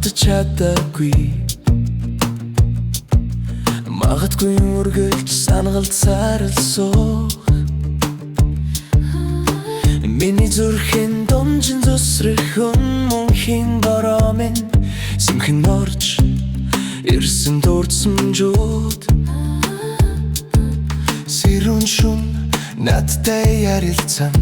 мартаж чадаагүй. Магадгүй үргэлж сангалцаар л суух. Миний зүрхийн донжин зүсрэх хүн мөнхийн бороо минь симхэн орж ирсэн дурдсамжууд. Сэрүүн шүн надтай ярилцсан,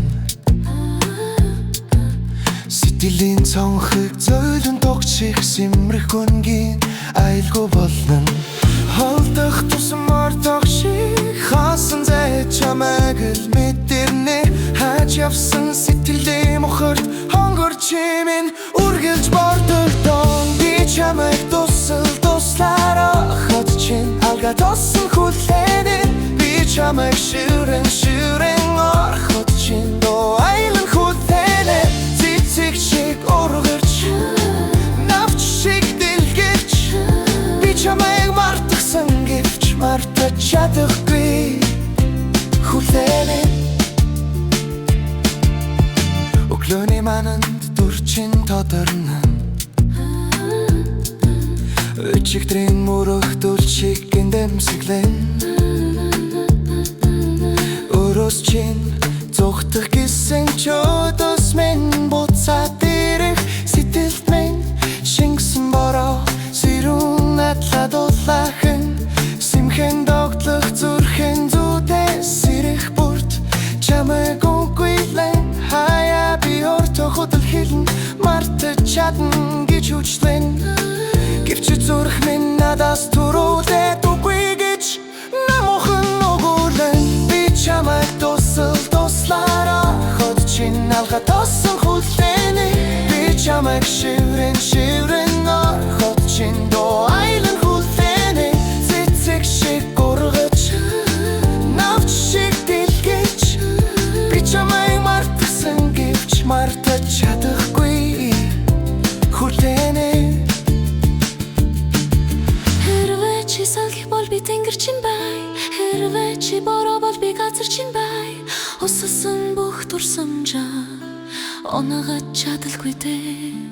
сэтгэлийн цонхыг зөөлөн тогтчих симрэх гүнгийн айлгүй болно. Холдох тусмаар тогших хаасан зай чамайг л мэдэрнэ. Хаач явсан сэтгэлийн мохорт хонгор чимэн үргэлж бордогдсон. Би чамайг туслаараа хот чин алга тосон хүлээнэ. Би чамайг шүрэн орхот чин доо айлан хүлээнэ. Цэцэг шиг ургэрч навч шиг дэлгэрч би чамайг мартсан гэвч мартаж чадахгүй хүлээнэ. Өглөөний мананд дүрчин тодорно, өчигдрийн мөрөх дүлчиг гиндэмсэглэн. Өрөөс чин зүхтэх гэсэн чөдөс минь буцаад ирэх сэтгэлд минь шингэсэн бороо сэрүүн надлаа дулаахан. Симхэн догтлох зүрхэн зүудээс сэрэх бүрт чамайг үгүйлэн. Хаяа би өртөө хөдөл хэлэн мартаж чадна гэж хүчлэн. Гэвч зүрх минь надаас төрүүлээд үгүй гэж намуухан өгүүлэн. Би чамайг туслаараа хот чин алга тосон хүлээнэ. Би чамайг шиврэн орхот чин доо айлан хүлээнэ. Цэцэг шиг ургаж навч шиг дэлгэж би чамайг мартсан гэвч мартаж чадахгүй хүлээнэ. Хэрвээ чи салхи бол би тэнгэр чин бай, хэрвээ чи бороо бол би газар чин бай. Уссан бүх дурсамжаа унагаж чадалгүй дээ.